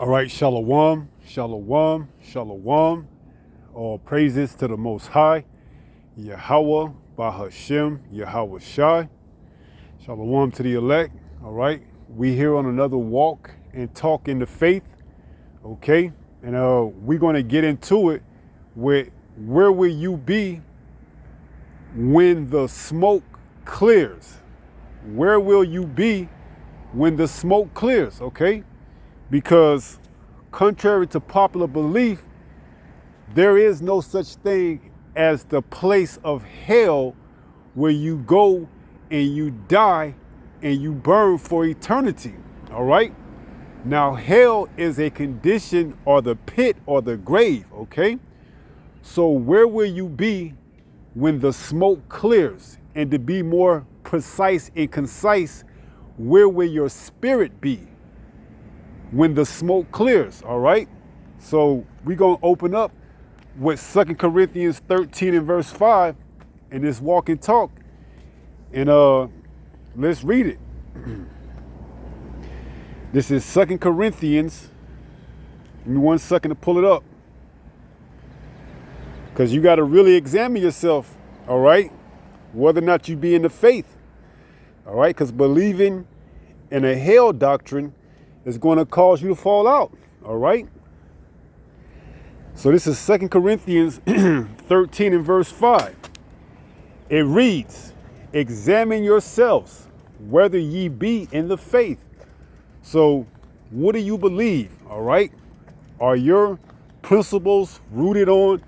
All right, shalom, shalom, shalom. All praises to the Most High, Yahweh, Bahashem, Yahweh Shai. Shalom to the elect. All right, we here on another walk and talk in the faith. Okay, and we're going to get into it with where will you be when the smoke clears? Where will you be when the smoke clears? Okay. Because contrary to popular belief, there is no such thing as the place of hell where you go and you die and you burn for eternity. All right. Now, hell is a condition or the pit or the grave. OK, so where will you be when the smoke clears? And to be more precise and concise, where will your spirit be when the smoke clears? All right. So we're going to open up with 2 Corinthians 13 and verse 5 in this walk and talk. And let's read it. This is 2 Corinthians. Give me 1 second to pull it up, because you got to really examine yourself. All right. Whether or not you be in the faith. All right. Because believing in a hell doctrine is going to cause you to fall out. All right. So this is 2 Corinthians 13 and verse 5. It reads, examine yourselves whether ye be in the faith. So what do you believe? All right. Are your principles rooted on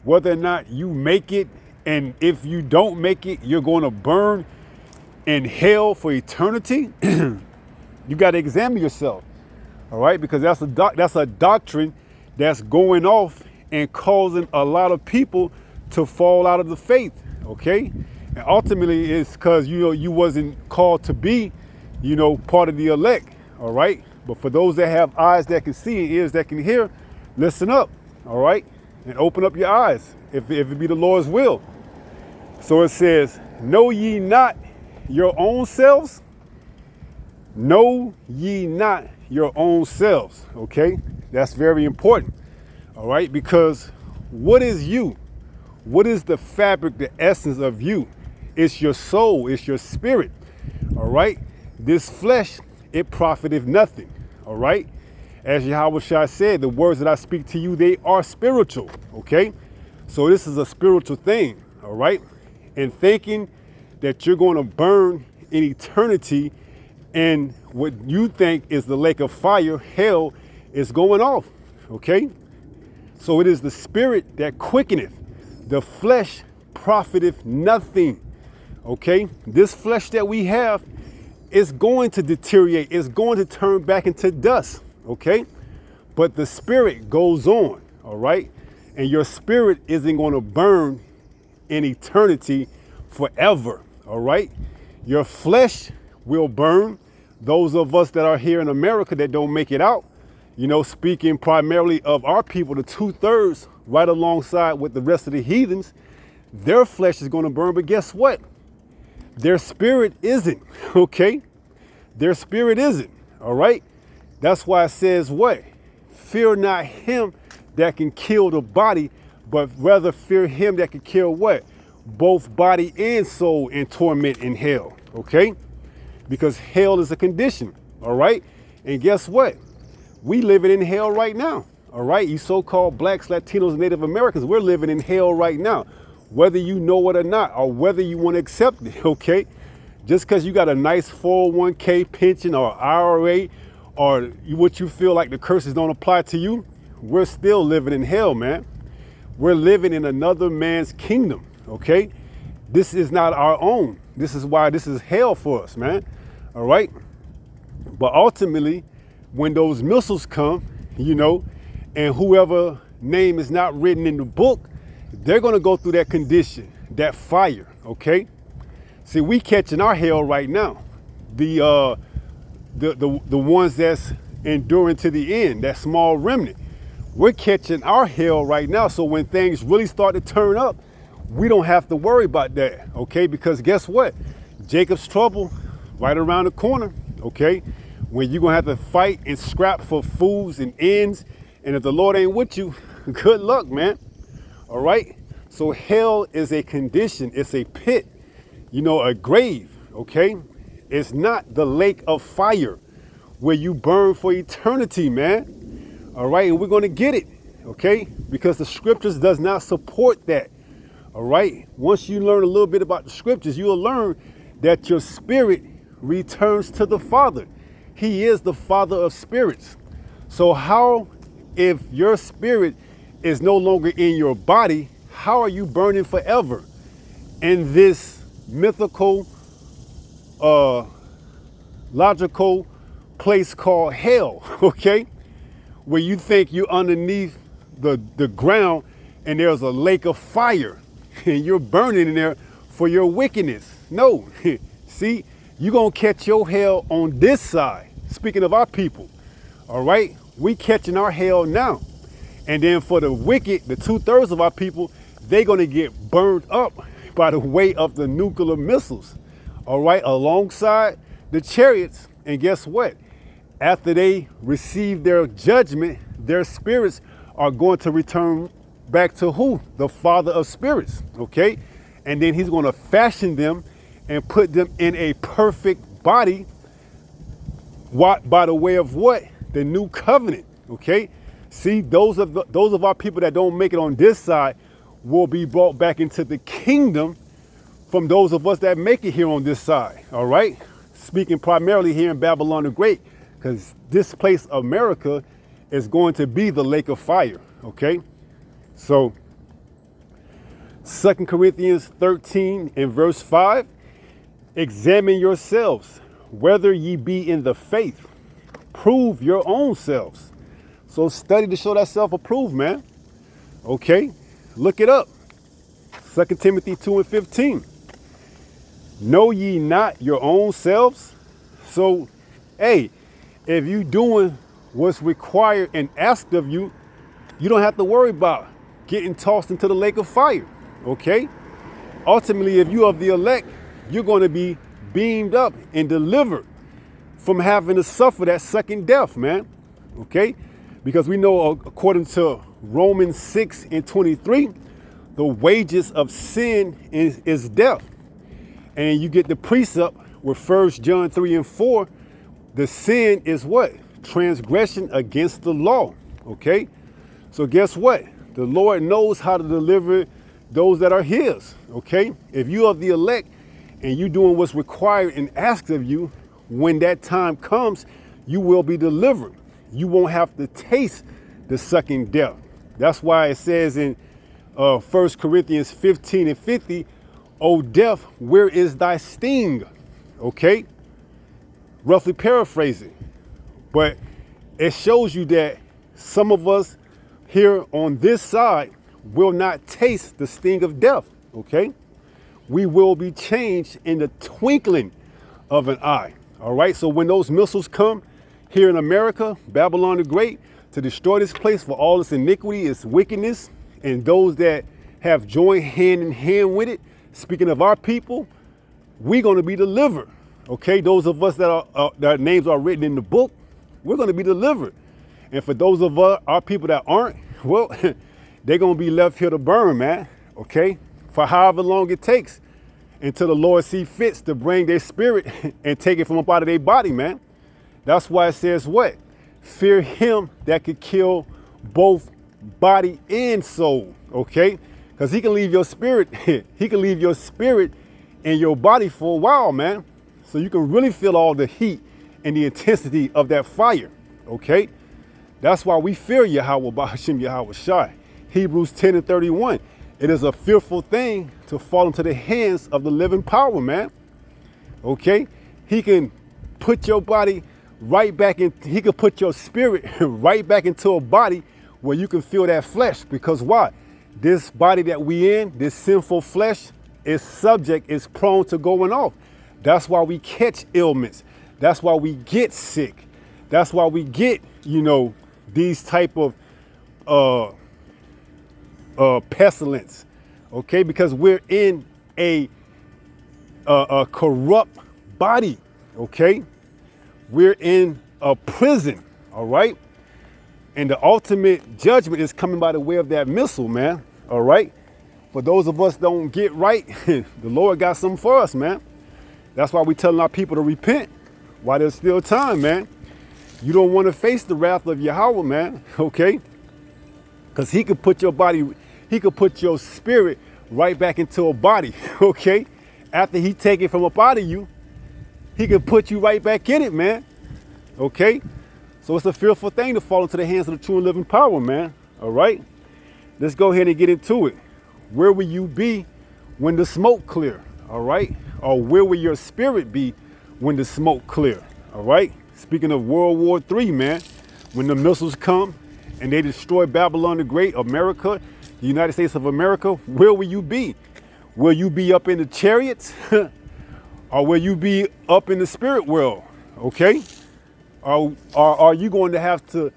whether or not you make it? And if you don't make it, you're going to burn in hell for eternity? You got to examine yourself, all right? Because that's a doctrine that's going off and causing a lot of people to fall out of the faith, okay? And ultimately, it's because you wasn't called to be, part of the elect, all right? But for those that have eyes that can see and ears that can hear, listen up, all right? And open up your eyes if it be the Lord's will. So it says, know ye not your own selves? Know ye not your own selves, okay? That's very important, all right? Because what is you? What is the fabric, the essence of you? It's your soul, it's your spirit, all right? This flesh, it profiteth nothing, all right? As Yahweh Shai said, the words that I speak to you, they are spiritual, okay? So this is a spiritual thing, all right? And thinking that you're going to burn in eternity and what you think is the lake of fire, hell, is going off, okay? So it is the spirit that quickeneth. The flesh profiteth nothing, okay? This flesh that we have is going to deteriorate. It's going to turn back into dust, okay? But the spirit goes on, all right? And your spirit isn't going to burn in eternity forever, all right? Your flesh will burn. Those of us that are here in America that don't make it out, speaking primarily of our people, the 2/3 right alongside with the rest of the heathens, their flesh is going to burn. But guess what? Their spirit isn't, okay? Their spirit isn't, all right? That's why it says what? Fear not him that can kill the body, but rather fear him that can kill what? Both body and soul in torment in hell, okay? Because hell is a condition, all right? And guess what? We living in hell right now, all right? You so-called blacks, Latinos, Native Americans, we're living in hell right now, whether you know it or not, or whether you want to accept it, okay? Just because you got a nice 401k pension or IRA, or what you feel like the curses don't apply to you, we're still living in hell, man. We're living in another man's kingdom, okay? This is not our own. This is why this is hell for us, man, all right? But ultimately, when those missiles come, and whoever name is not written in the book, they're going to go through that condition, that fire, okay? See, we catching our hell right now. The ones that's enduring to the end, that small remnant. We're catching our hell right now. So when things really start to turn up, we don't have to worry about that, okay? Because guess what? Jacob's trouble right around the corner, okay? when you're going to have to fight and scrap for foods and ends. And if the Lord ain't with you, good luck, man. All right. So hell is a condition. It's a pit, a grave. OK, it's not the lake of fire where you burn for eternity, man. All right. And we're going to get it. OK, because the scriptures does not support that. All right. Once you learn a little bit about the scriptures, you'll learn that your spirit returns to the Father. He is the Father of spirits. So how, if your spirit is no longer in your body, how are you burning forever in this mythical, logical place called hell, okay? Where you think you're underneath the ground and there's a lake of fire and you're burning in there for your wickedness. No, see, you're going to catch your hell on this side. Speaking of our people, all right, we catching our hell now. And then for the wicked, the 2/3 of our people, they're going to get burned up by the weight of the nuclear missiles, all right, alongside the chariots. And guess what? After they receive their judgment, their spirits are going to return back to who? The Father of spirits, okay? And then he's going to fashion them and put them in a perfect body. What, by the way of what? The new covenant, okay? See, those of our people that don't make it on this side will be brought back into the kingdom from those of us that make it here on this side, all right? Speaking primarily here in Babylon the Great, because this place, America, is going to be the lake of fire, okay? So 2 Corinthians 13 and verse 5, examine yourselves, whether ye be in the faith. Prove your own selves. So study to show thyself approved, man. Okay, look it up. 2 Timothy 2 and 15. Know ye not your own selves? So, hey, if you doing what's required and asked of you, you don't have to worry about getting tossed into the lake of fire, okay? Ultimately, if you are of the elect, you're going to be beamed up and delivered from having to suffer that second death, man, okay? Because we know, according to Romans 6 and 23, the wages of sin is death. And you get the precept with 1 John 3 and 4, the sin is what? Transgression against the law, okay? So guess what? The Lord knows how to deliver those that are his, okay? If you are the elect and you doing what's required and asked of you, when that time comes, you will be delivered. You won't have to taste the second death. That's why it says in 1 Corinthians 15 and 50, O death, where is thy sting? Okay? Roughly paraphrasing. But it shows you that some of us here on this side will not taste the sting of death. Okay? We will be changed in the twinkling of an eye. All right? So when those missiles come here in America, Babylon the Great, to destroy this place for all its iniquity, its wickedness, and those that have joined hand in hand with it, speaking of our people, we're going to be delivered. Okay, those of us that our names are written in the book, we're going to be delivered. And for those of our people that aren't, well, they're going to be left here to burn, man. Okay, for however long it takes until the Lord see fits to bring their spirit and take it from up out of their body, man. That's why it says what? Fear him that could kill both body and soul. Okay, because he can leave your spirit. He can leave your spirit in your body for a while, man. So you can really feel all the heat and the intensity of that fire, okay? That's why we fear Yahweh Ba'ashem Yahweh Shai. Hebrews 10 and 31. It is a fearful thing to fall into the hands of the living power, man, okay? He can put your body right back in, he can put your spirit right back into a body where you can feel that flesh. Because why? This body that we in, this sinful flesh, is subject, is prone to going off. That's why we catch ailments. That's why we get sick. That's why we get, these type of pestilence. Okay, because we're in a corrupt body. Okay, we're in a prison, all right? And the ultimate judgment is coming by the way of that missile, man, all right? For those of us don't get right, the Lord got something for us, man. That's why we telling our people to repent while there's still time, man. You don't want to face the wrath of Yahweh, man, okay? Because he could put your body, he could put your spirit right back into a body, okay? After he take it from up out of you, he can put you right back in it, man, okay? So it's a fearful thing to fall into the hands of the true and living power, man, all right? Let's go ahead and get into it. Where will you be when the smoke clear, all right? Or where will your spirit be when the smoke clear, all right? Speaking of World War III, man, when the missiles come and they destroy Babylon the Great, America, the United States of America, where will you be? Will you be up in the chariots or will you be up in the spirit world, okay? Or are you going to have to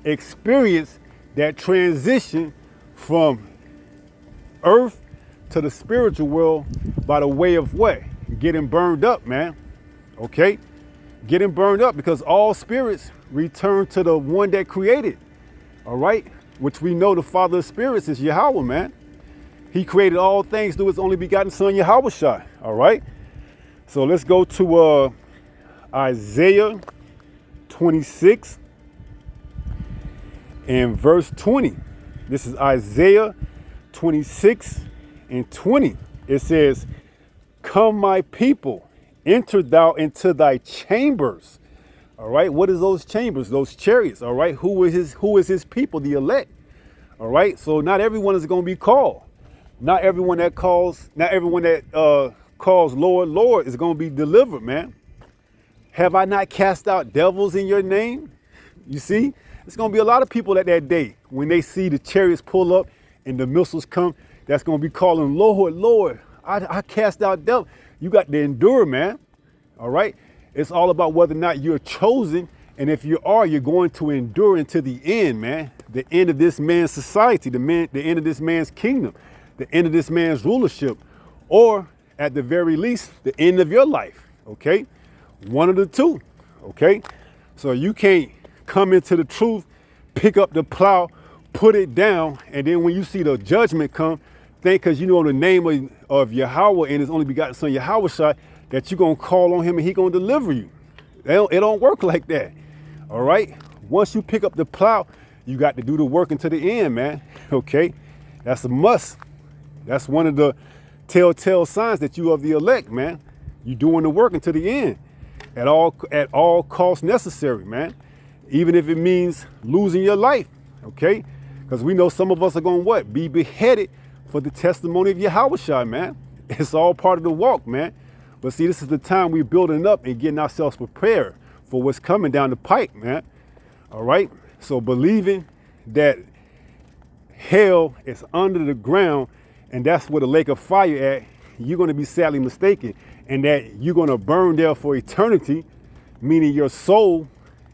experience that transition from earth to the spiritual world by the way of what? Getting burned up, man. Okay? Getting burned up, because all spirits return to the one that created. All right? Which we know the Father of spirits is Yahweh, man. He created all things through his only begotten son, Yahweh. All right? So let's go to Isaiah 26 and verse 20. This is Isaiah 26 and 20. It says, "Come, my people, enter thou into thy chambers." All right, what is those chambers? Those chariots. All right, who is his people? The elect. All right, so not everyone is going to be called. Not everyone that calls Lord, Lord is going to be delivered, man. Have I not cast out devils in your name? You see, it's going to be a lot of people at that day when they see the chariots pull up and the missiles come, that's going to be calling, Lord, Lord, I cast out devils. You got to endure, man. All right. It's all about whether or not you're chosen. And if you are, you're going to endure until the end, man. The end of this man's society, the end of this man's kingdom, the end of this man's rulership, or at the very least, the end of your life. Okay. One of the two. Okay. So you can't come into the truth, pick up the plow, put it down, and then when you see the judgment come, think because you know the name of Yahweh and his only begotten son Yahweh that you're going to call on him and he going to deliver you. It don't work like that. All right. Once you pick up the plow, you got to do the work until the end, man. Okay. That's a must. That's one of the telltale signs that you are the elect, man. You doing the work until the end at all costs necessary, man. Even if it means losing your life. Okay. Because we know some of us are going to what? Be beheaded for the testimony of Yahweh, man. It's all part of the walk, man. But see, this is the time we're building up and getting ourselves prepared for what's coming down the pike, man. All right. So believing that hell is under the ground and that's where the lake of fire at, you're going to be sadly mistaken. And that you're going to burn there for eternity, meaning your soul,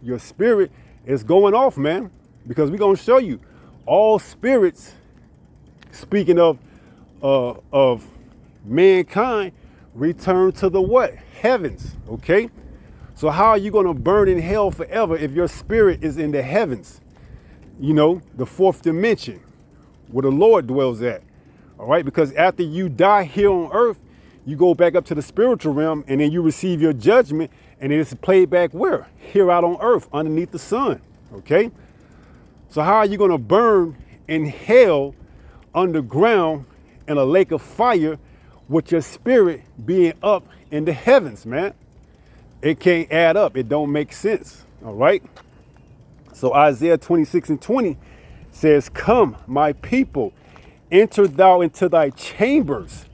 your spirit is going off, man. Because we're going to show you all spirits, speaking of mankind, return to the what? Heavens, okay? So how are you going to burn in hell forever if your spirit is in the heavens? You know, the fourth dimension, where the Lord dwells at, all right? Because after you die here on earth, you go back up to the spiritual realm and then you receive your judgment and it's played back where? Here out on earth, underneath the sun, okay? So how are you going to burn in hell underground in a lake of fire with your spirit being up in the heavens, man? It can't add up. It don't make sense. All right. So Isaiah 26 and 20 says, "Come, my people, enter thou into thy chambers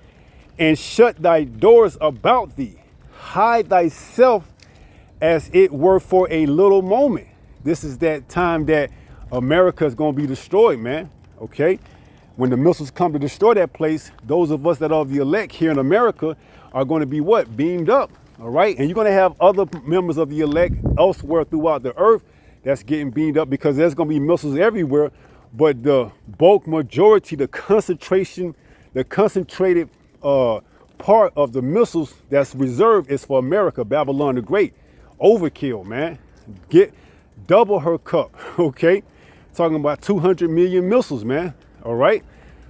and shut thy doors about thee. Hide thyself as it were for a little moment." This is that time that America is going to be destroyed, man. Okay. When the missiles come to destroy that place, those of us that are the elect here in America are going to be what? Beamed up. All right. And you're going to have other members of the elect elsewhere throughout the earth that's getting beamed up because there's going to be missiles everywhere. But the bulk majority, the concentrated part of the missiles that's reserved is for America, Babylon the Great. Overkill, man. Get double her cup, okay? Talking about 200 million missiles, man, all right?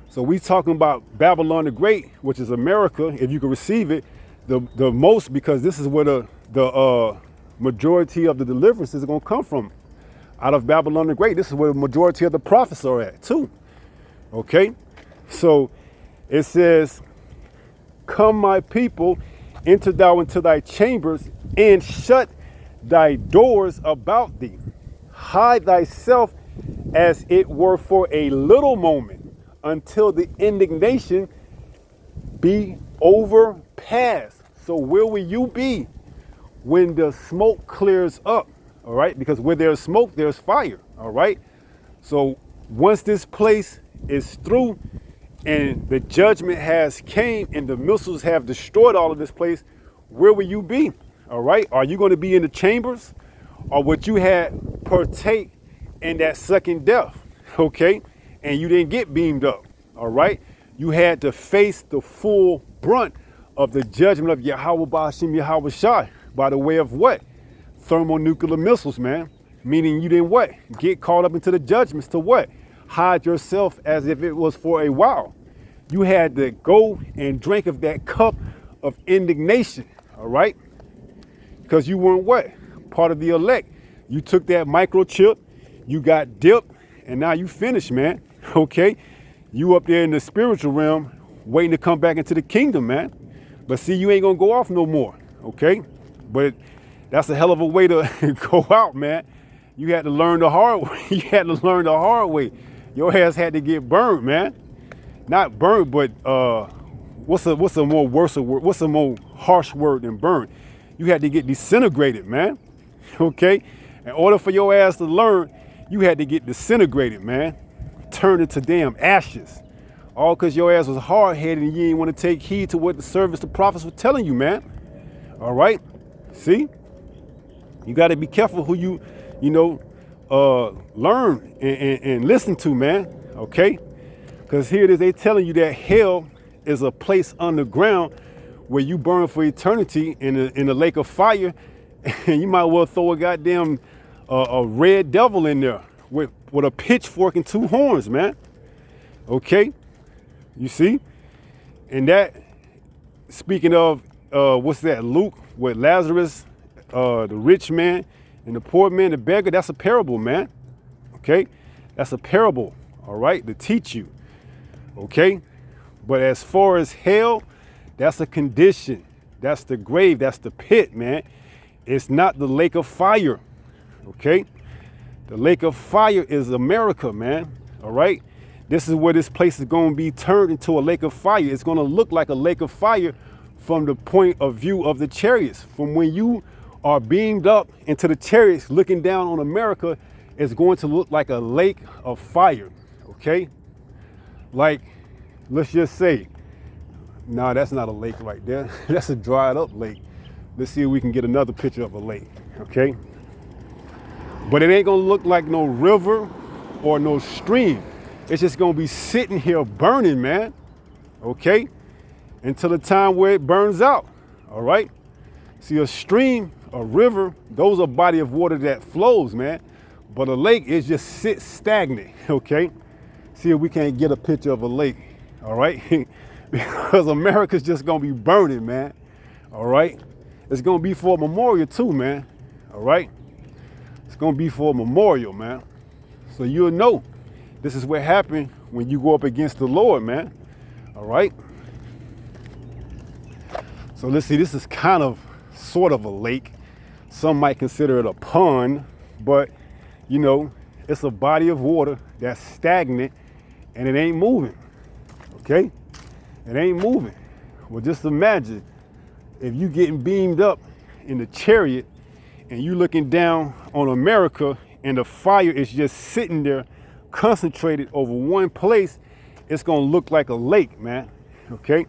So we talking about Babylon the Great, which is America, if you can receive it, the most, because this is where the majority of the deliverance is going to come from, out of Babylon the Great. This is where the majority of the prophets are at, too, okay? So it says, come, my people, enter thou into thy chambers, and shut thy doors about thee. Hide thyself as it were for a little moment, until the indignation be overpassed. So where will you be when the smoke clears up? All right, because where there's smoke, there's fire. All right. So once this place is through and the judgment has came and the missiles have destroyed all of this place, where will you be? All right. Are you going to be in the chambers, or would you have partake in that second death? Okay. And you didn't get beamed up. All right. You had to face the full brunt of the judgment of Yahweh Ba'ashim Yahweh Shai by the way of what? Thermonuclear missiles, man. Meaning you didn't what? Get caught up into the judgments to what? Hide yourself as if it was for a while. You had to go and drink of that cup of indignation, all right? Because you weren't what? Part of the elect. You took that microchip, you got dipped, and now you finished, man, okay? You up there in the spiritual realm waiting to come back into the kingdom, man. But see, you ain't gonna go off no more, okay? But that's a hell of a way to go out, man. You had to learn the hard way. You had to learn the hard way. Your ass had to get burned, man. Not burned, but what's a more worse word? What's a more harsh word than burned? You had to get disintegrated, man. Okay? In order for your ass to learn, you had to get disintegrated, man. Turned into damn ashes. All because your ass was hard-headed and you didn't want to take heed to what the servants, the prophets were telling you, man. All right? See? You got to be careful who you learn and listen to, man. Okay? Because here it is, they telling you that hell is a place underground where you burn for eternity in a lake of fire. And you might well throw a goddamn a red devil in there with a pitchfork and two horns, man. Okay? You see? And that, speaking of, what's that, Luke, with Lazarus, the rich man and the poor man, the beggar, that's a parable, man. Okay? That's a parable, all right, to teach you. Okay? But as far as hell, that's a condition. That's the grave. That's the pit, man. It's not the lake of fire. Okay? The lake of fire is America, man. All right? This is where this place is going to be turned into a lake of fire. It's going to look like a lake of fire from the point of view of the chariots. From when you are beamed up into the chariots looking down on America, it's going to look like a lake of fire. Okay? Like, let's just say, no, that's not a lake right there. That's a dried up lake. Let's see if we can get another picture of a lake. Okay? But it ain't going to look like no river or no stream. It's just going to be sitting here burning, man. Okay? Until the time where it burns out. All right? See, a stream, a river, those are body of water that flows, man. But a lake is just sit stagnant. Okay? See if we can't get a picture of a lake. All right? Because America's just going to be burning, man. All right? It's going to be for a memorial too, man. All right? It's going to be for a memorial, man. So you'll know. This is what happened when you go up against the Lord, man. All right? So let's see, this is kind of sort of a lake. Some might consider it a pond, but you know, it's a body of water that's stagnant and it ain't moving. Okay? It ain't moving. Well, just imagine if you getting beamed up in the chariot and you looking down on America and the fire is just sitting there concentrated over one place, it's gonna look like a lake, man. Okay?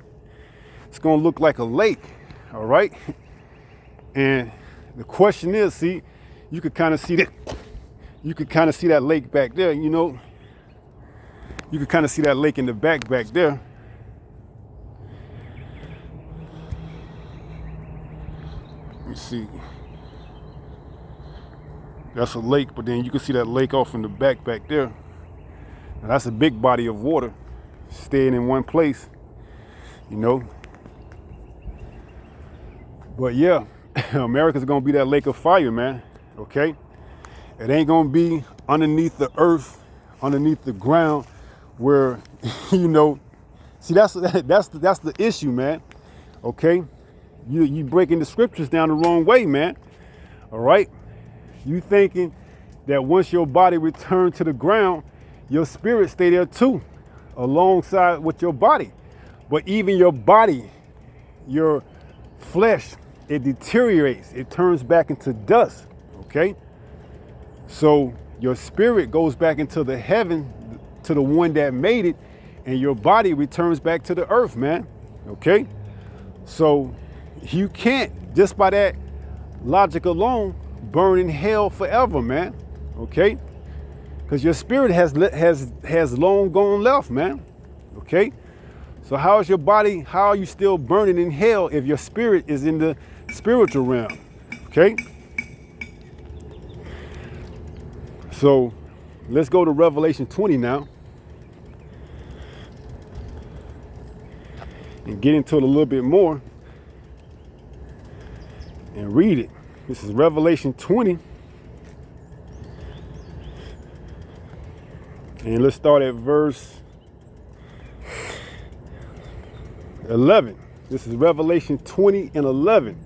It's gonna look like a lake, all right? And the question is, see, you could kind of see that, you could kind of see that lake back there, you know? You could kind of see that lake in the back there. Let me see. That's a lake, but then you can see that lake off in the back there. Now, that's a big body of water staying in one place, you know. But yeah, America's gonna be that lake of fire, man. Okay, it ain't gonna be underneath the earth, underneath the ground, where you know. See, that's the issue, man. Okay, you breaking the scriptures down the wrong way, man. All right, you thinking that once your body returns to the ground, your spirit stay there too, alongside with your body. But even your body, your flesh, it deteriorates. It turns back into dust, okay? So your spirit goes back into the heaven, to the one that made it, and your body returns back to the earth, man, okay? So you can't, just by that logic alone, burn in hell forever, man, okay? Because your spirit has long gone left, man, okay? So how is your body, how are you still burning in hell if your spirit is in the spiritual realm, okay? So let's go to Revelation 20 now and get into it a little bit more and read it. This is Revelation 20. And let's start at verse 11. This is Revelation 20 and 11.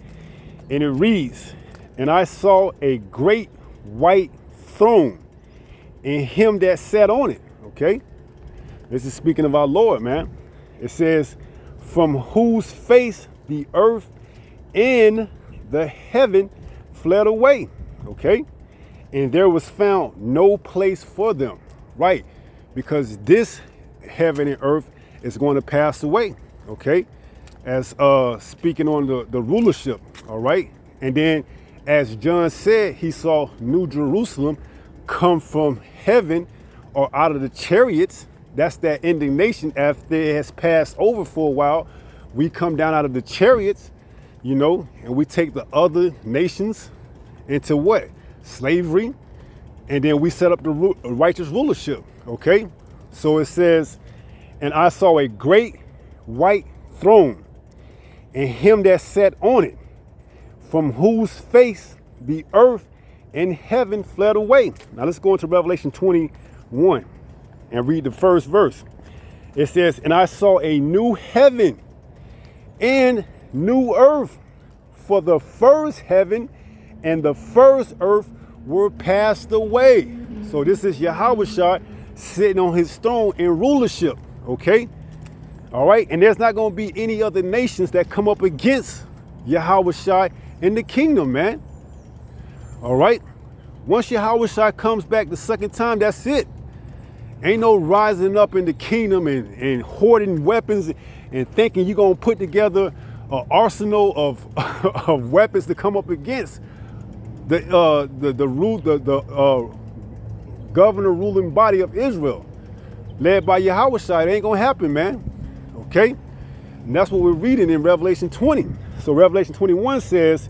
And it reads, "And I saw a great white throne, and him that sat on it." Okay? This is speaking of our Lord, man. It says, "From whose face the earth and the heaven fled away." Okay? "And there was found no place for them." Right? Because this heaven and earth is going to pass away. Okay? As speaking on the rulership, all right? And then as John said, he saw New Jerusalem come from heaven or out of the chariots. That's that indignation after it has passed over for a while. We come down out of the chariots, you know, and we take the other nations into what? Slavery. And then we set up the righteous rulership, okay? So it says, "And I saw a great white throne, and him that sat on it, from whose face the earth and heaven fled away." Now let's go into Revelation 21 and read the first verse. It says, "And I saw a new heaven and new earth, for the first heaven and the first earth were passed away." So this is Yahushua sitting on his throne in rulership, okay? All right, and there's not going to be any other nations that come up against Yahushua in the kingdom, man. All right, once Yahushua comes back the second time, that's it. Ain't no rising up in the kingdom and hoarding weapons and thinking you're going to put together an arsenal of, of weapons to come up against the governor ruling body of Israel, led by Yahushua. It ain't going to happen, man. Okay? And that's what we're reading in Revelation 20. So Revelation 21 says,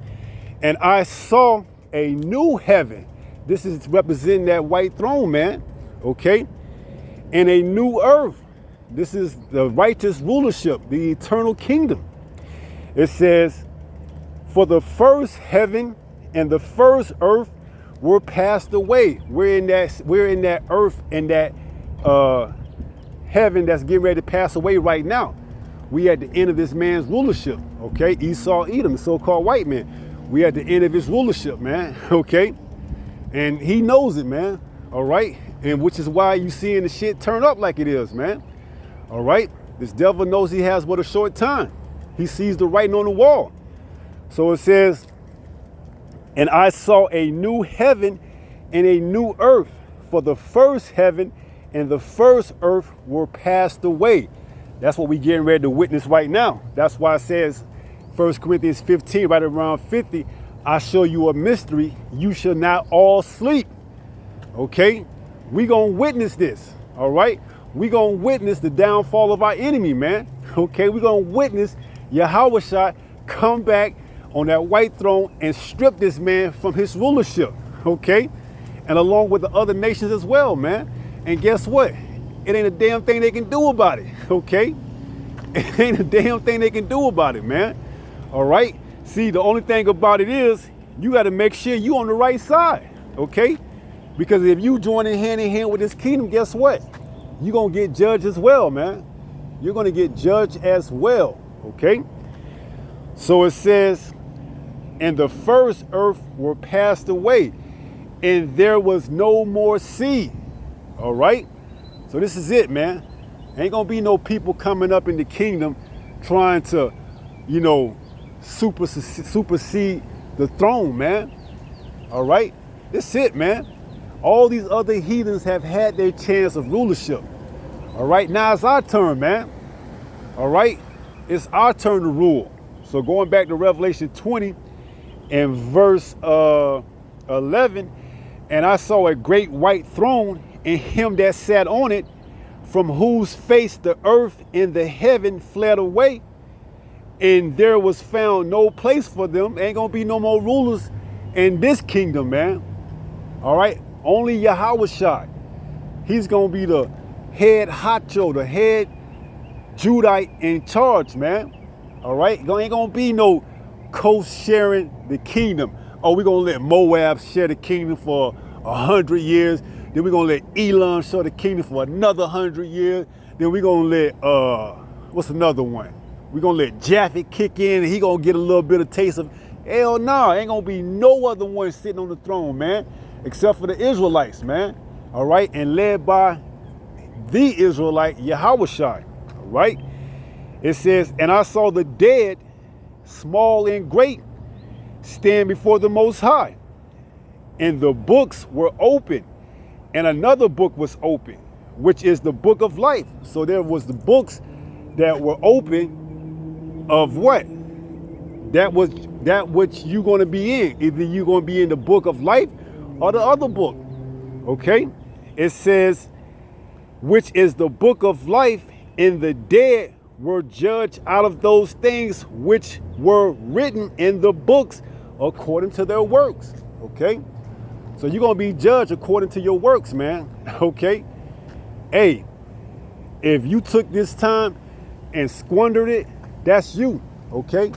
"And I saw a new heaven." This is representing that white throne, man. Okay? "And a new earth." This is the righteous rulership, the eternal kingdom. It says, "For the first heaven and the first earth were passed away." We're in that earth and that heaven that's getting ready to pass away right now. We at the end of this man's rulership, okay? Esau, Edom, the so-called white man. We at the end of his rulership, man, okay? And he knows it, man, all right? And which is why you seeing the shit turn up like it is, man, all right? This devil knows he has but a short time. He sees the writing on the wall. So it says, "And I saw a new heaven and a new earth, for the first heaven and the first earth were passed away." That's what we getting ready to witness right now. That's why it says, 1 Corinthians 15, right around 50, "I show you a mystery, you shall not all sleep." Okay? We gonna witness this, all right? We gonna witness the downfall of our enemy, man. Okay? We gonna witness Yahushua come back on that white throne and strip this man from his rulership, okay? and along with the other nations as well, man. And guess what? It ain't a damn thing they can do about it, okay? It ain't a damn thing they can do about it, man. All right? See, the only thing about it is you got to make sure you on the right side, okay? Because if you join in hand with this kingdom, guess what? You're going to get judged as well, man. You're going to get judged as well, okay? So it says, and the first earth were passed away, and there was no more sea. All right? So this is it, man. Ain't going to be no people coming up in the kingdom trying to, supersede the throne, man. All right? This it, man. All these other heathens have had their chance of rulership. All right? Now it's our turn, man. All right? It's our turn to rule. So going back to Revelation 20 and verse 11, and I saw a great white throne and him that sat on it, from whose face the earth and the heaven fled away, and there was found no place for them. Ain't gonna be no more rulers in this kingdom, man. All right, only Yahushua. He's gonna be the head honcho, the head Judite in charge, man. All right, ain't gonna be no co-sharing the kingdom. Oh, we're gonna let Moab share the kingdom for 100 years. Then we're gonna let Elam share the kingdom for another 100 years. Then we're gonna let what's another one? We're gonna let Japhet kick in and he gonna get a little bit of taste of. Hell no, ain't gonna be no other one sitting on the throne, man, except for the Israelites, man. All right, and led by the Israelite Yahushua. All right. It says, and I saw the dead, small and great, stand before the Most High, and the books were open, and another book was open, which is the book of life. So there was the books that were open of what? That which you're going to be in. Either you're going to be in the book of life or the other book. Okay? It says, which is the book of life, and the dead were judged out of those things which were written in the books according to their works. Okay? So you're going to be judged according to your works, man. Okay? Hey, if you took this time and squandered it, that's you. Okay?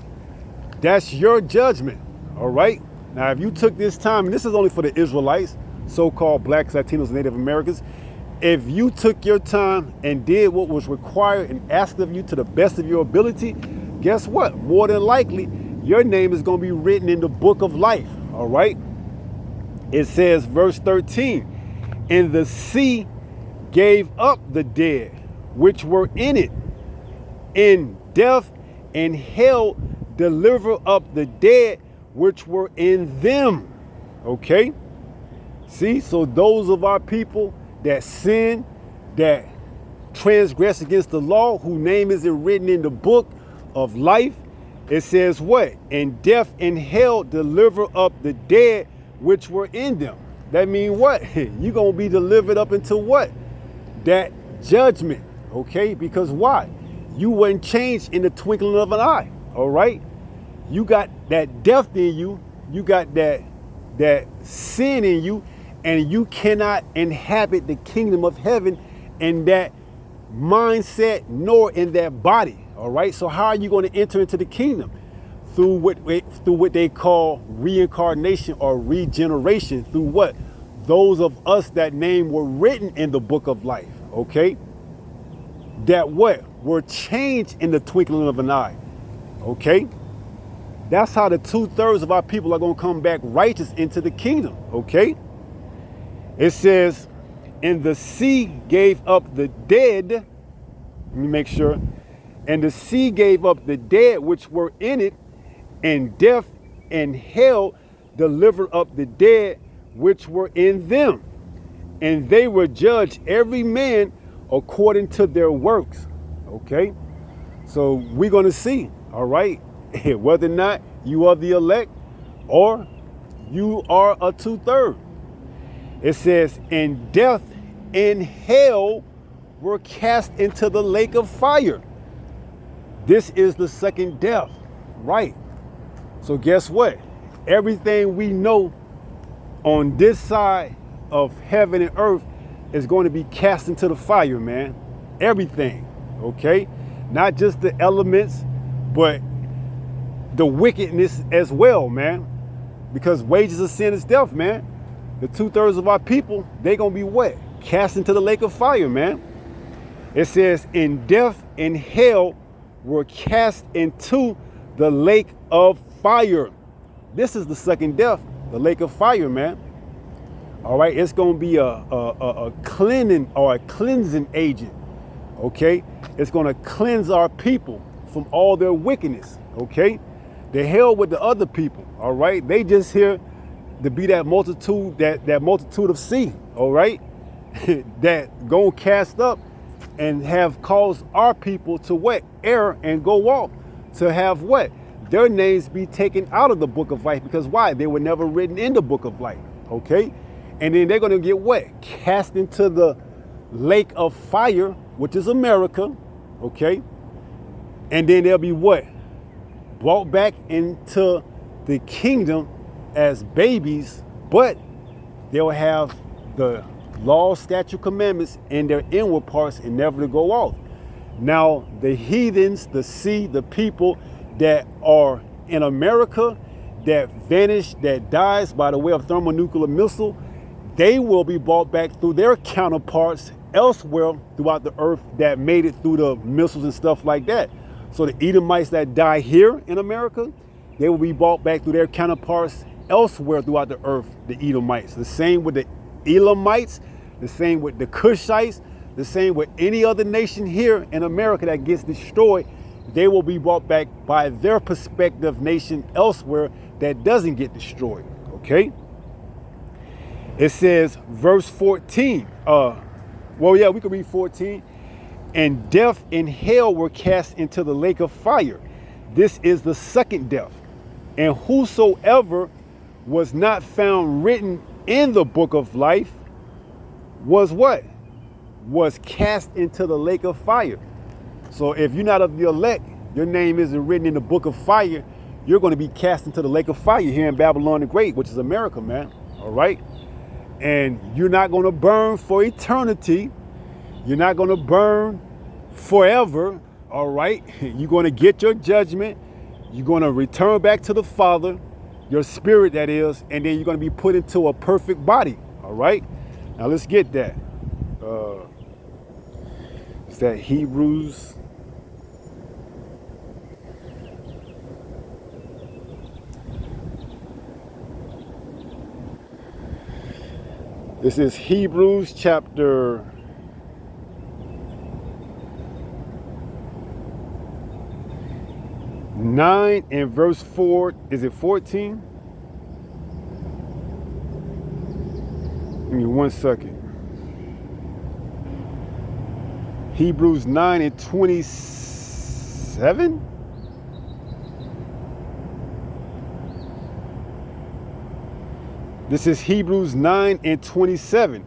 That's your judgment. All right? Now, if you took this time, and this is only for the Israelites, so-called blacks, Latinos, and Native Americans, if you took your time and did what was required and asked of you to the best of your ability, guess what? More than likely, your name is going to be written in the book of life. All right? It says, verse 13, and the sea gave up the dead which were in it, and death and hell deliver up the dead which were in them. Okay? See, so those of our people that sin, that transgress against the law, whose name isn't written in the book of life, it says what? And death and hell deliver up the dead which were in them. That means what? You're going to be delivered up into what? That judgment, okay? Because why? You wasn't changed in the twinkling of an eye, all right? You got that death in you. You got that sin in you, and you cannot inhabit the kingdom of heaven in that mindset nor in that body, all right? So how are you going to enter into the kingdom? Through what they call reincarnation or regeneration. Through what? Those of us that name were written in the book of life, okay? That what? Were changed in the twinkling of an eye, okay? That's how the 2/3 of our people are going to come back righteous into the kingdom, okay? It says, and the sea gave up the dead. Let me make sure. And the sea gave up the dead which were in it, and death and hell delivered up the dead which were in them. And they were judged every man according to their works. Okay? So we're going to see, all right, whether or not you are the elect or you are a 2/3. It says, and death and hell were cast into the lake of fire. This is the second death, right? So guess what? Everything we know on this side of heaven and earth is going to be cast into the fire, man. Everything, okay? Not just the elements, but the wickedness as well, man. Because wages of sin is death, man. The 2/3 of our people, they gonna be what? Cast into the lake of fire, man. It says, and death and hell were cast into the lake of fire. This is the second death, the lake of fire, man. All right, it's gonna be a cleansing or a cleansing agent, okay? It's gonna cleanse our people from all their wickedness, okay? The hell with the other people, all right? They just here to be that multitude, that multitude of sea, all right? That gonna cast up and have caused our people to what? Err and go off, to have what? Their names be taken out of the book of life. Because why? They were never written in the book of life, okay? And then they're gonna get what? Cast into the lake of fire, which is America, okay? And then they'll be what? Brought back into the kingdom as babies, but they'll have the law, statute, commandments in their inward parts and never to go off. Now, the heathens, the people that are in America, that vanish, that dies by the way of thermonuclear missile, they will be brought back through their counterparts elsewhere throughout the earth that made it through the missiles and stuff like that. So the Edomites that die here in America, they will be brought back through their counterparts elsewhere throughout the earth, the Edomites. The same with the Elamites, the same with the Cushites, the same with any other nation here in America that gets destroyed. They will be brought back by their prospective nation elsewhere that doesn't get destroyed, okay? It says, verse 14, we can read 14. And death and hell were cast into the lake of fire. This is the second death. And whosoever was not found written in the book of life was what? Was cast into the lake of fire. So if you're not of the elect, your name isn't written in the book of fire, you're going to be cast into the lake of fire here in Babylon the Great, which is America, man. All right? And you're not going to burn for eternity. You're not going to burn forever, all right? You're going to get your judgment. You're going to return back to the Father, your spirit that is, and then you're going to be put into a perfect body, all right? Now let's get that. Is that Hebrews? This is Hebrews chapter 9 and verse 4. Is it 14? Give me 1 second. Hebrews 9 and 27? This is Hebrews 9 and 27.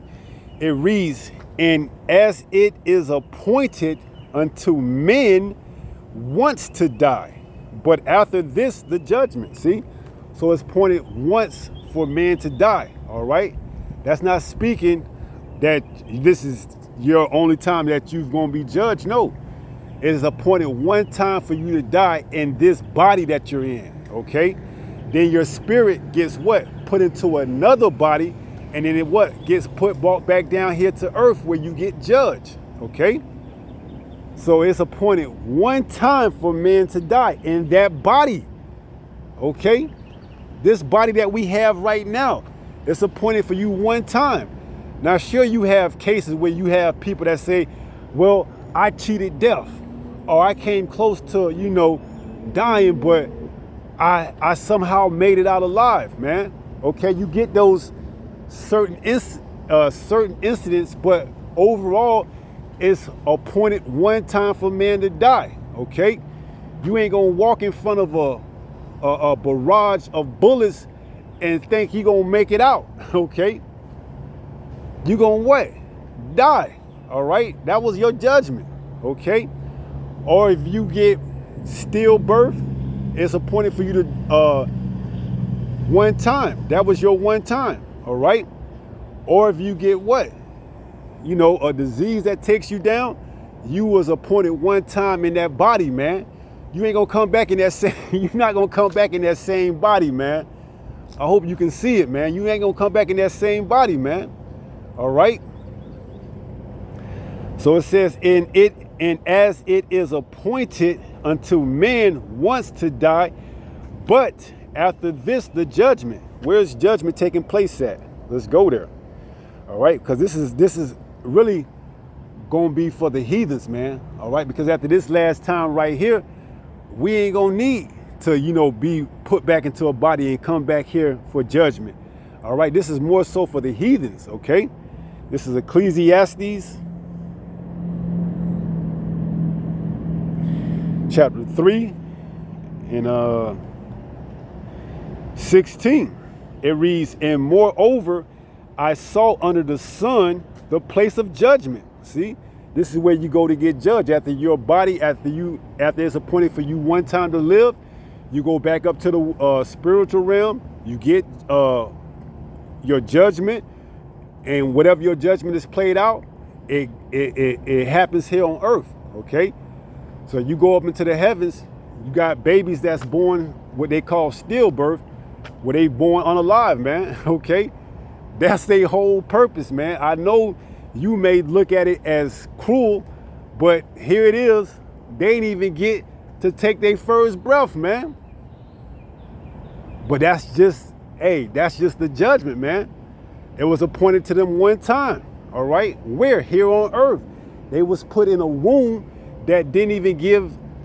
It reads, and as it is appointed unto men once to die, but after this the judgment. See? So it's appointed once for man to die, all right? That's not speaking that this is your only time that you're going to be judged. No, it is appointed one time for you to die in this body that you're in, okay? Then your spirit gets what? Put into another body, and then it what? Gets brought back down here to earth where you get judged, okay? So it's appointed one time for man to die in that body, okay? This body that we have right now, it's appointed for you one time. Now, sure, you have cases where you have people that say, well, I cheated death, or I came close to, dying, but I somehow made it out alive, man. Okay, you get those certain incidents, but overall, it's appointed one time for man to die, okay? You ain't gonna walk in front of a barrage of bullets and think you gonna make it out, okay? You gonna what? Die, all right? That was your judgment, okay? Or if you get stillbirth, it's appointed for you to one time. That was your one time, all right? Or if you get what? You know, a disease that takes you down, you was appointed one time in that body, man. You ain't gonna come back in that same, you're not gonna come back in that same body, man. I hope you can see it, man. You ain't gonna come back in that same body, man. All right? So it says, and as it is appointed unto men once to die, but after this the judgment. Where's judgment taking place at? Let's go there. All right, because this is really gonna be for the heathens, man. All right, because after this last time right here, we ain't gonna need to, you know, be put back into a body and come back here for judgment. All right, this is more so for the heathens. Okay, this is Ecclesiastes chapter 3 and 16. It reads, and moreover, I saw under the sun the place of judgment. See, this is where you go to get judged. After your body, after it's appointed for you one time to live, you go back up to the spiritual realm. You get your judgment, and whatever your judgment is played out, it happens here on earth. Okay, so you go up into the heavens. You got babies that's born what they call stillbirth, where they born unalive, man. Okay, that's their whole purpose, man. I know you may look at it as cruel, but here it is. They ain't even get to take their first breath, man. But that's just the judgment, man. It was appointed to them one time, all right? Where? Here on earth. They was put in a womb that didn't even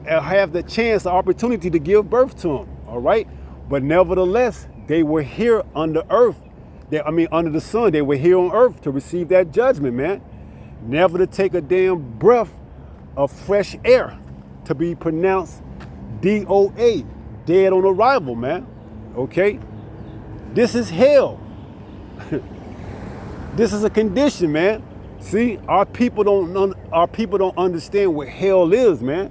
have the chance, the opportunity to give birth to them, all right? But nevertheless, they were here under earth. Under the sun. They were here on earth to receive that judgment, man. Never to take a damn breath of fresh air, to be pronounced DOA, dead on arrival, man. Okay? This is hell. This is a condition, man. See, our people don't understand what hell is, man.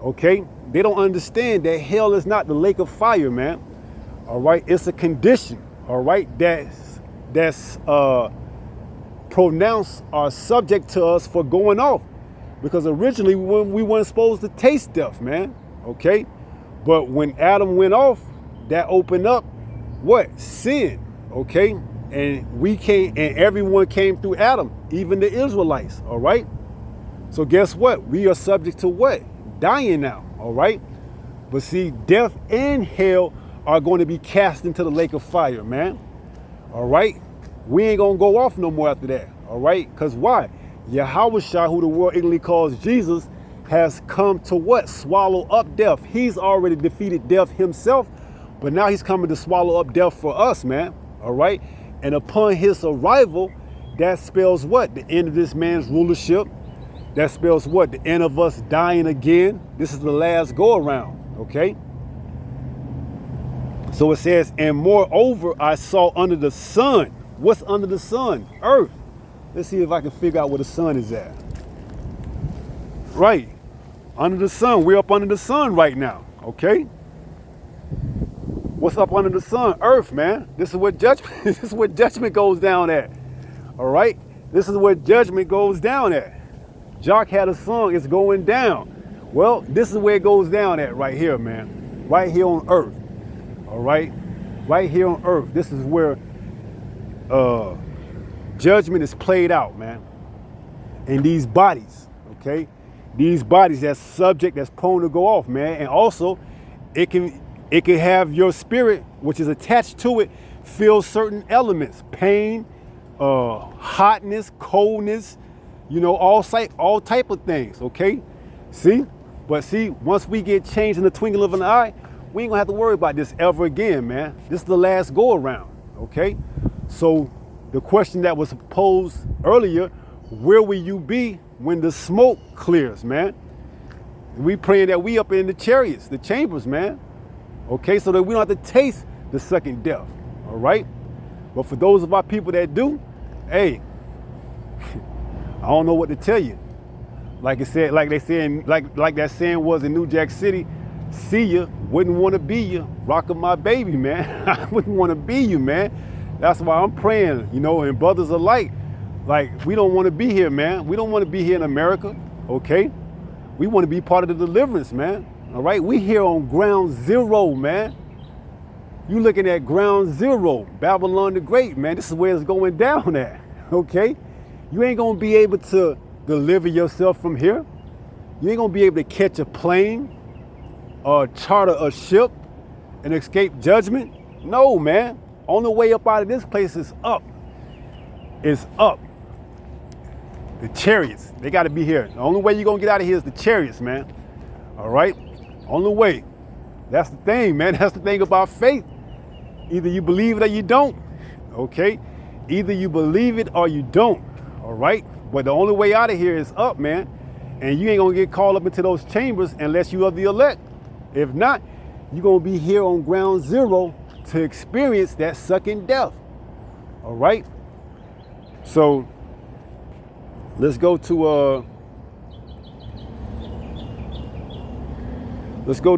Okay? They don't understand that hell is not the lake of fire, man. All right? It's a condition. All right, that's pronounced or subject to us for going off, because originally we weren't supposed to taste death, man. Okay, but when Adam went off, that opened up what? Sin. Okay, and everyone came through Adam, even the Israelites. All right, so guess what? We are subject to what? Dying now. All right, but see, death and hell are going to be cast into the lake of fire, man. All right? We ain't going to go off no more after that. All right? Because why? Yahushua, who the world ignorantly calls Jesus, has come to what? Swallow up death. He's already defeated death himself, but now he's coming to swallow up death for us, man. All right? And upon his arrival, that spells what? The end of this man's rulership. That spells what? The end of us dying again. This is the last go around. Okay? So it says, and moreover, I saw under the sun. What's under the sun? Earth. Let's see if I can figure out where the sun is at. Right. Under the sun. We're up under the sun right now. Okay? What's up under the sun? Earth, man. This is what judgment, this is what judgment goes down at. All right? This is what judgment goes down at. Jock had a song, it's going down. Well, this is where it goes down at right here, man. Right here on earth. All right, right here on earth. This is where judgment is played out, man. In these bodies, okay? These bodies that's subject, that's prone to go off, man. And also, it can have your spirit, which is attached to it, feel certain elements: pain, hotness, coldness, you know, all type of things, okay? See? But see, once we get changed in the twinkling of an eye, we ain't gonna have to worry about this ever again, man. This is the last go around, okay? So the question that was posed earlier, where will you be when the smoke clears, man? We praying that we up in the chariots, the chambers, man. Okay, so that we don't have to taste the second death, all right? But for those of our people that do, hey, I don't know what to tell you. Like it said, like they said, like that saying was in New Jack City, see ya, wouldn't want to be you, rocking my baby, man. I wouldn't want to be you, man. That's why I'm praying, and brothers alike, like, we don't want to be here, man. We don't want to be here in America, okay? We want to be part of the deliverance, man. All right? We here on ground zero, man. You looking at ground zero, Babylon the Great, man. This is where it's going down at, okay? You ain't going to be able to deliver yourself from here. You ain't going to be able to catch a plane or charter a ship and escape judgment. No, man. Only way up out of this place is up. It's up. The chariots, they got to be here. The only way you're going to get out of here is the chariots, man. All right? Only way. That's the thing, man. That's the thing about faith. Either you believe it or you don't. Okay? Either you believe it or you don't. All right? But the only way out of here is up, man. And you ain't going to get called up into those chambers unless you are the elect. If not, you're going to be here on ground zero to experience that second death. All right? So let's go to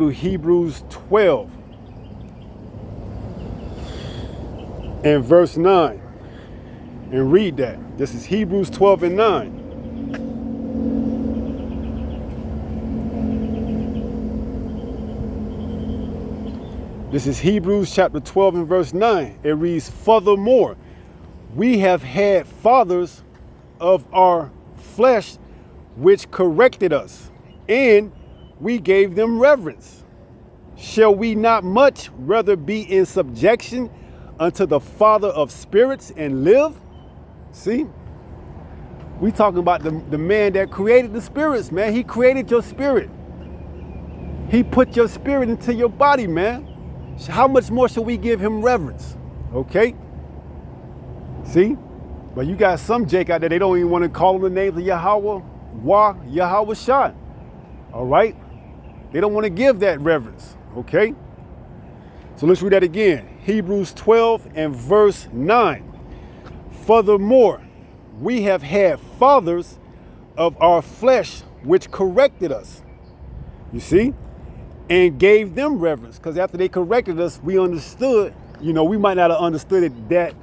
Hebrews 12 and verse 9 and read that. This is Hebrews 12 and 9. This is Hebrews chapter 12 and verse 9. It reads, furthermore, we have had fathers of our flesh which corrected us, and we gave them reverence. Shall we not much rather be in subjection unto the Father of spirits and live? See? We talking about the man that created the spirits, man. He created your spirit. He put your spirit into your body, man. How much more should we give him reverence? Okay? See? But you got some Jake out there, they don't even want to call him the names of Yahweh, Yahweh Shah. All right? They don't want to give that reverence. Okay? So let's read that again. Hebrews 12 and verse 9. Furthermore, we have had fathers of our flesh which corrected us. You see? And gave them reverence. Because after they corrected us, we understood, we might not have understood it that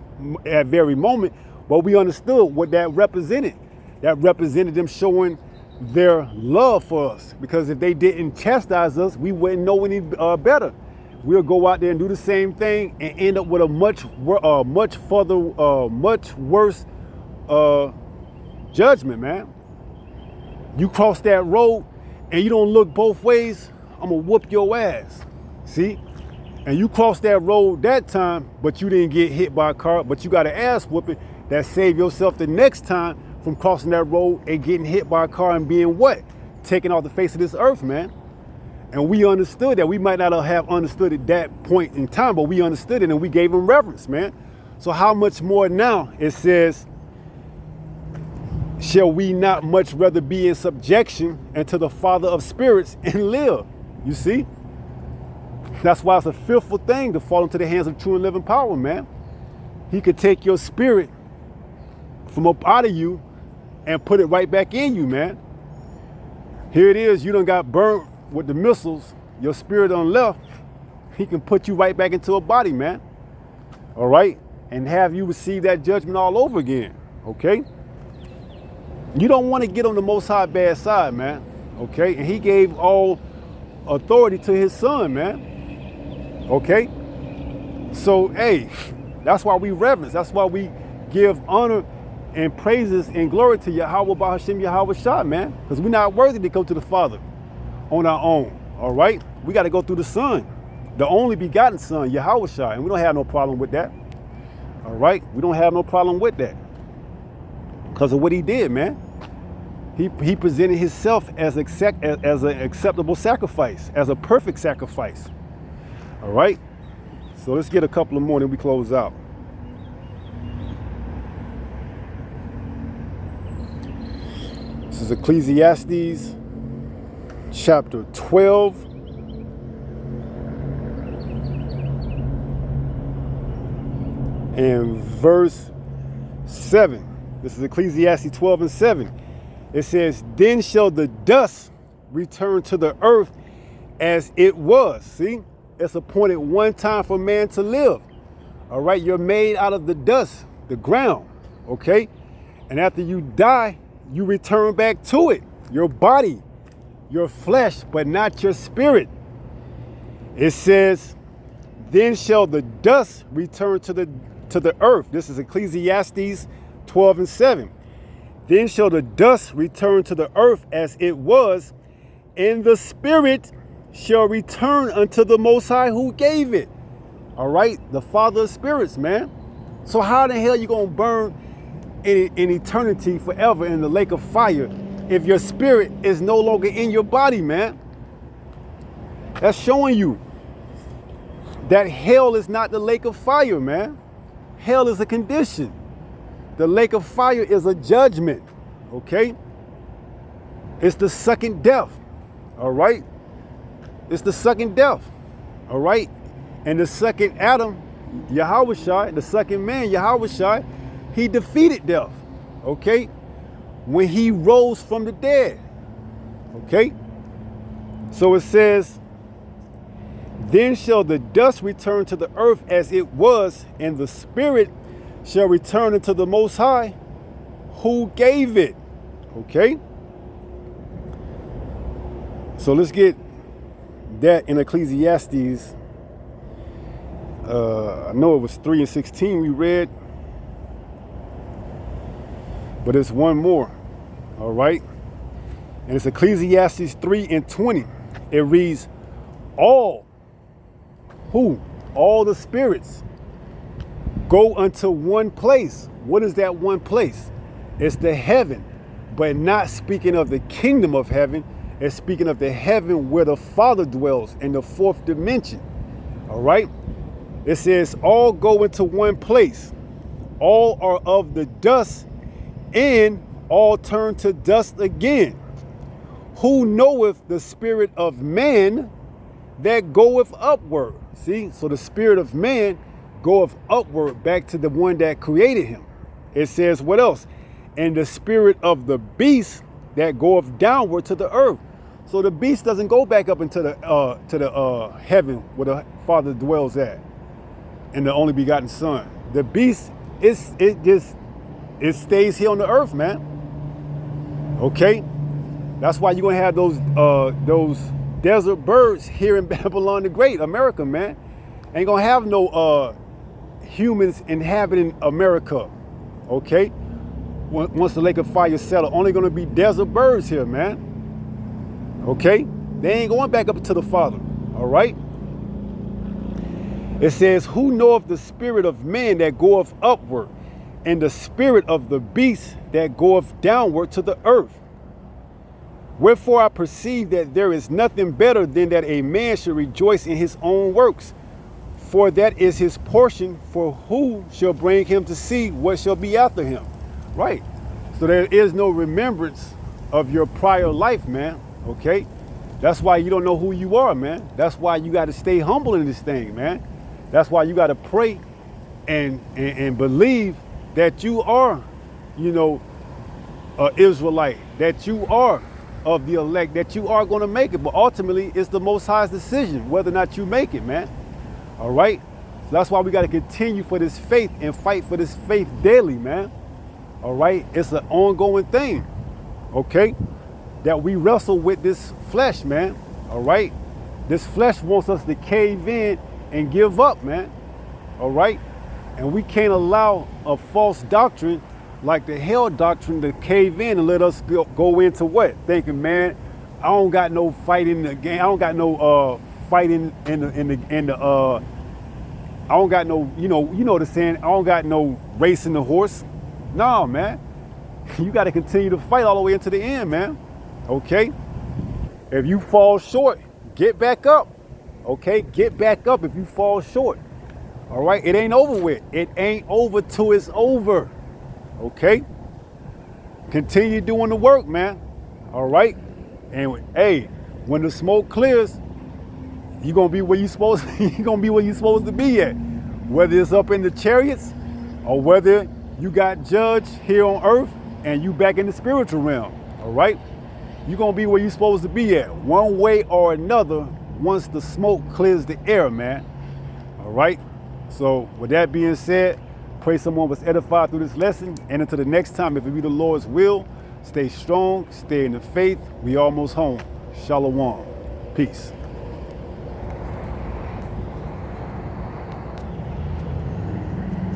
very moment, but we understood what that represented. That represented them showing their love for us. Because if they didn't chastise us, we wouldn't know any better. We'll go out there and do the same thing and end up with a much worse judgment, man. You cross that road and you don't look both ways, I'm gonna whoop your ass. See? And you crossed that road that time, but you didn't get hit by a car, but you got an ass whooping that saved yourself the next time from crossing that road and getting hit by a car and being what? Taken off the face of this earth, man. And we understood that. We might not have understood at that point in time, but we understood it and we gave him reverence, man. So how much more now? It says, shall we not much rather be in subjection unto the Father of spirits and live? You see? That's why it's a fearful thing to fall into the hands of true and living power, man. He could take your spirit from up out of you and put it right back in you, man. Here it is, you done got burnt with the missiles, your spirit done left. He can put you right back into a body, man. All right? And have you receive that judgment all over again, okay? You don't want to get on the Most High bad side, man, okay? And he gave all authority to his son, man, okay? So, hey, that's why we reverence. That's why we give honor and praises and glory to Yahweh Bahashem Yahweh Shah, man, because we're not worthy to go to the Father on our own, all right? We got to go through the Son, the only begotten Son, Yahweh Shah, and we don't have no problem with that, all right? We don't have no problem with that because of what he did, man. He presented himself as an acceptable sacrifice, as a perfect sacrifice, all right? So let's get a couple of more and we close out. This is Ecclesiastes chapter 12 and verse 7. This is Ecclesiastes 12 and 7. It says, then shall the dust return to the earth as it was. See, it's appointed one time for man to live. All right, you're made out of the dust, the ground, okay? And after you die, you return back to it, your body, your flesh, but not your spirit. It says, then shall the dust return to the earth. This is Ecclesiastes 12:7. Then shall the dust return to the earth as it was, and the spirit shall return unto the Most High who gave it. All right, the Father of spirits, man. So how the hell you gonna burn in eternity forever in the lake of fire if your spirit is no longer in your body, man? That's showing you that hell is not the lake of fire, man. Hell is a condition. The lake of fire is a judgment, okay? It's the second death, all right? It's the second death, all right? And the second Adam, Yahushua, the second man, Yahushua, he defeated death, okay? When he rose from the dead, okay? So it says, then shall the dust return to the earth as it was, and the spirit shall return unto the Most High who gave it, okay? So let's get that in Ecclesiastes. I know it was 3:16 we read, but it's one more, all right? And it's Ecclesiastes 3:20. It reads, all the spirits go unto one place. What is that one place? It's the heaven, but not speaking of the kingdom of heaven. It's speaking of the heaven where the Father dwells in the fourth dimension, all right? It says, all go into one place. All are of the dust, and all turn to dust again. Who knoweth the spirit of man that goeth upward? See, so the spirit of man goeth upward back to the one that created him. It says, what else? And the spirit of the beast that goeth downward to the earth. So the beast doesn't go back up into the heaven where the Father dwells at, and the only begotten Son. The beast it stays here on the earth, man. Okay, that's why you're gonna have those desert birds here in Babylon the Great, America, man. Ain't gonna have no humans inhabiting America. Okay, once the lake of fire settle, only gonna be desert birds here, man. Okay, they ain't going back up to the Father. All right. It says, who knoweth the spirit of man that goeth upward, and the spirit of the beast that goeth downward to the earth? Wherefore I perceive that there is nothing better than that a man should rejoice in his own works, for that is his portion, for who shall bring him to see what shall be after him? Right. So there is no remembrance of your prior life, man. Okay. That's why you don't know who you are, man. That's why you got to stay humble in this thing, man. That's why you got to pray and believe that you are, an Israelite, that you are of the elect, that you are going to make it. But ultimately, it's the Most High's decision whether or not you make it, man. All right? So that's why we got to continue for this faith and fight for this faith daily, man. All right? It's an ongoing thing, okay? That we wrestle with this flesh, man. All right? This flesh wants us to cave in and give up, man. All right? And we can't allow a false doctrine like the hell doctrine to cave in and let us go into what? Thinking, man, I don't got no fight in the game. I don't got no fighting in the I don't got no, you know the saying, I don't got no racing the horse. No, man. You got to continue to fight all the way into the end, man. Okay? If you fall short, get back up. Okay? Get back up if you fall short. All right? It ain't over with. It ain't over till it's over. Okay? Continue doing the work, man. All right? And hey, when the smoke clears, you're gonna be where you're supposed to be at. Whether it's up in the chariots or whether you got judged here on earth and you back in the spiritual realm. All right? You're gonna be where you're supposed to be at, one way or another, once the smoke clears the air, man. All right? So with that being said, pray someone was edified through this lesson. And until the next time, if it be the Lord's will, stay strong, stay in the faith. We almost home. Shalom. Peace.